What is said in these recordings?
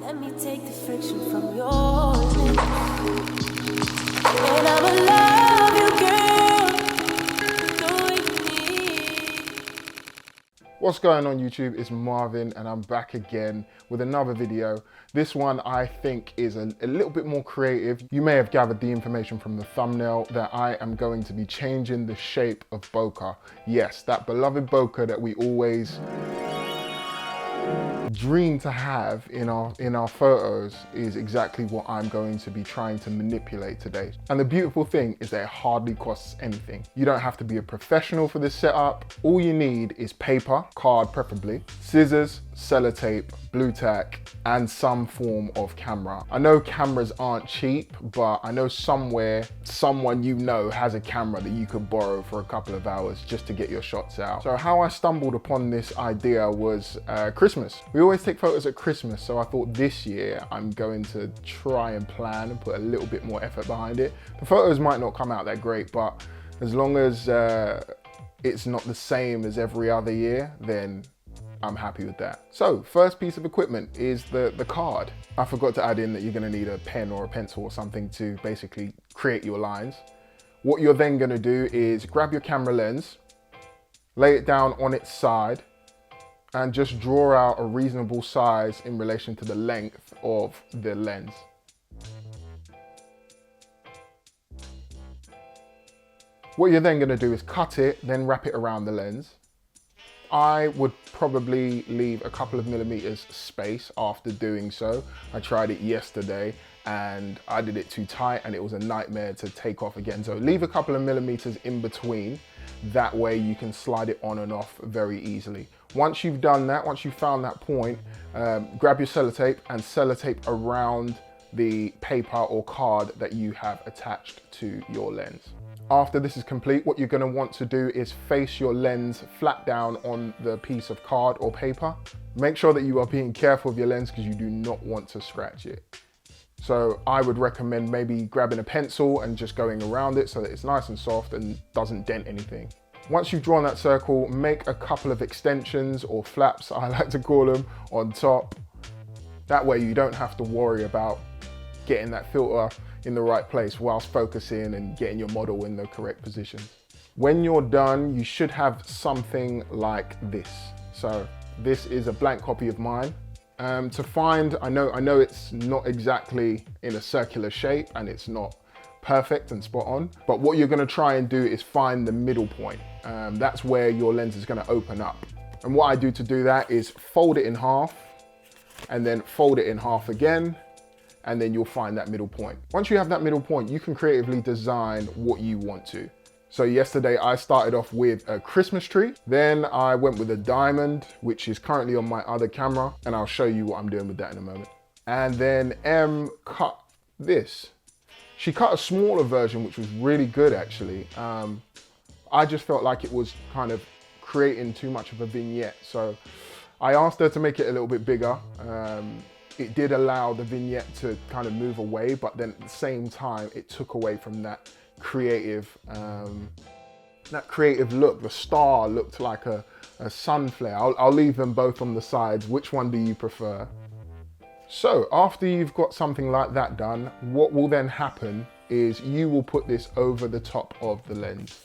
Let me take the friction from your lips. And I'ma love you, girl, the way you need. What's going on YouTube? It's Marvin and I'm back again with another video. This one I think is a little bit more creative. You may have gathered the information from the thumbnail that I am going to be changing the shape of bokeh. Yes, that beloved bokeh that we always dream to have in our photos is exactly what I'm going to be trying to manipulate today. And the beautiful thing is that it hardly costs anything. You don't have to be a professional for this setup. All you need is paper, card preferably, scissors, sellotape, blue tack, and some form of camera. I know cameras aren't cheap, but I know somewhere, someone you know has a camera that you could borrow for a couple of hours just to get your shots out. So how I stumbled upon this idea was Christmas. We always take photos at Christmas, so I thought this year I'm going to try and plan and put a little bit more effort behind it. The photos might not come out that great, but as long as it's not the same as every other year, then I'm happy with that. So first piece of equipment is the card. I forgot to add in that you're gonna need a pen or a pencil or something to basically create your lines. What you're then gonna do is grab your camera lens, lay it down on its side, and just draw out a reasonable size in relation to the length of the lens. What you're then gonna do is cut it, then wrap it around the lens. I would probably leave a couple of millimeters space after doing so. I tried it yesterday and I did it too tight and it was a nightmare to take off again. So leave a couple of millimeters in between. That way you can slide it on and off very easily. Once you've done that, once you've found that point, grab your sellotape and sellotape around the paper or card that you have attached to your lens. After this is complete, what you're gonna want to do is face your lens flat down on the piece of card or paper. Make sure that you are being careful of your lens because you do not want to scratch it. So I would recommend maybe grabbing a pencil and just going around it so that it's nice and soft and doesn't dent anything. Once you've drawn that circle, make a couple of extensions or flaps, I like to call them, on top. That way you don't have to worry about getting that filter in the right place whilst focusing and getting your model in the correct position. When you're done, you should have something like this. So this is a blank copy of mine. To find, I know it's not exactly in a circular shape and it's not perfect and spot on, but what you're gonna try and do is find the middle point. That's where your lens is gonna open up. And what I do to do that is fold it in half and then fold it in half again, and then you'll find that middle point. Once you have that middle point, you can creatively design what you want to. So yesterday I started off with a Christmas tree. Then I went with a diamond, which is currently on my other camera, and I'll show you what I'm doing with that in a moment. And then M cut this. She cut a smaller version, which was really good actually. I just felt like it was kind of creating too much of a vignette. So I asked her to make it a little bit bigger. It did allow the vignette to kind of move away, but then at the same time, it took away from that creative look. The star looked like a sun flare. I'll leave them both on the sides. Which one do you prefer? So after you've got something like that done, what will then happen is you will put this over the top of the lens.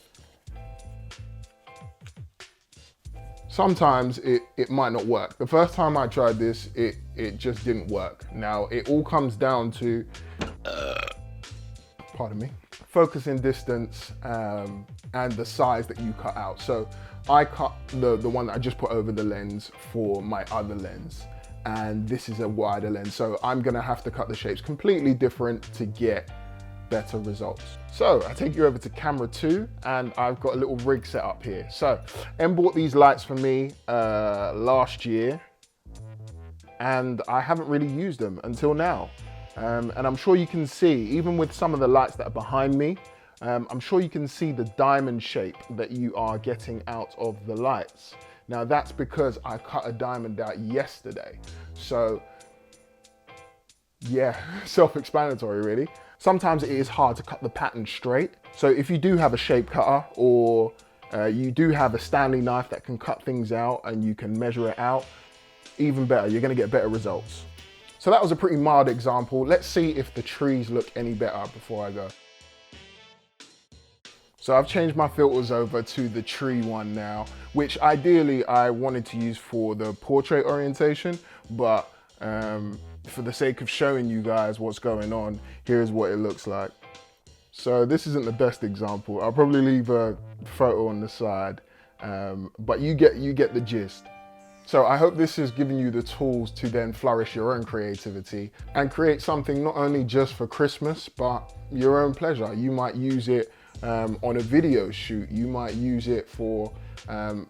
Sometimes it might not work. The first time I tried this, it just didn't work. Now, it all comes down to, pardon me, focusing distance and the size that you cut out. So I cut the one that I just put over the lens for my other lens. And this is a wider lens. So I'm gonna have to cut the shapes completely different to get better results. So I take you over to camera 2 and I've got a little rig set up here. So Em bought these lights for me last year and I haven't really used them until now. And I'm sure you can see, even with some of the lights that are behind me, I'm sure you can see the diamond shape that you are getting out of the lights. Now that's because I cut a diamond out yesterday. So yeah, self-explanatory really. Sometimes it is hard to cut the pattern straight. So if you do have a shape cutter or you do have a Stanley knife that can cut things out and you can measure it out, even better, you're gonna get better results. So that was a pretty mild example. Let's see if the trees look any better before I go. So I've changed my filters over to the tree one now, which ideally I wanted to use for the portrait orientation, but for the sake of showing you guys what's going on, here's what it looks like. So this isn't the best example. I'll probably leave a photo on the side, but you get the gist. So I hope this has given you the tools to then flourish your own creativity and create something not only just for Christmas, but your own pleasure. You might use it on a video shoot. You might use it for a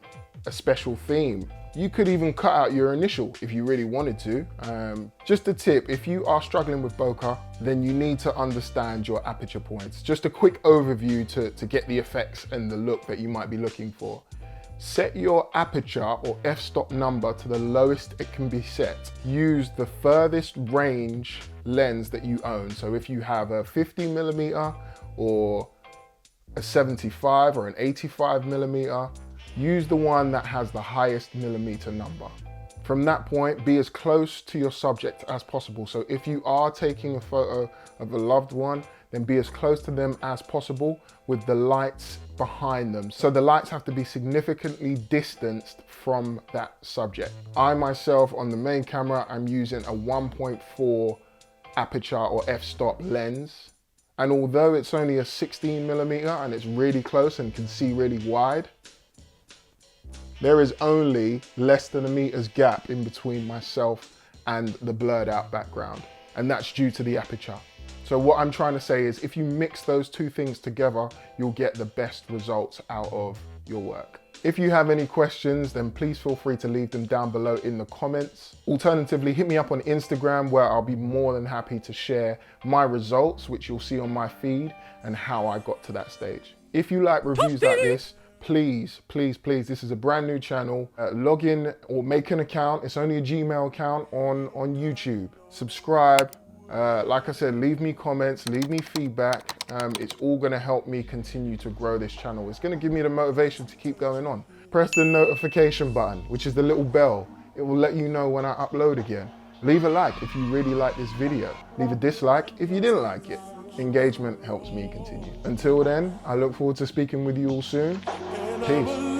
special theme. You could even cut out your initial if you really wanted to. Just a tip, if you are struggling with bokeh, then you need to understand your aperture points. Just a quick overview to get the effects and the look that you might be looking for. Set your aperture or f-stop number to the lowest it can be set. Use the furthest range lens that you own. So if you have a 50mm or a 75 or an 85mm, use the one that has the highest millimeter number. From that point, be as close to your subject as possible. So if you are taking a photo of a loved one, then be as close to them as possible with the lights behind them. So the lights have to be significantly distanced from that subject. I myself, on the main camera, I'm using a 1.4 aperture or f-stop lens. And although it's only a 16mm and it's really close and can see really wide, there is only less than a meter's gap in between myself and the blurred out background. And that's due to the aperture. So what I'm trying to say is if you mix those two things together, you'll get the best results out of your work. If you have any questions, then please feel free to leave them down below in the comments. Alternatively, hit me up on Instagram where I'll be more than happy to share my results, which you'll see on my feed, and how I got to that stage. If you like reviews like this, please, this is a brand new channel. Log in or make an account. It's only a Gmail account on YouTube. Subscribe. Like I said, leave me comments, leave me feedback. It's all gonna help me continue to grow this channel. It's gonna give me the motivation to keep going on. Press the notification button, which is the little bell. It will let you know when I upload again. Leave a like if you really like this video. Leave a dislike if you didn't like it. Engagement helps me continue. Until then, I look forward to speaking with you all soon. Peace.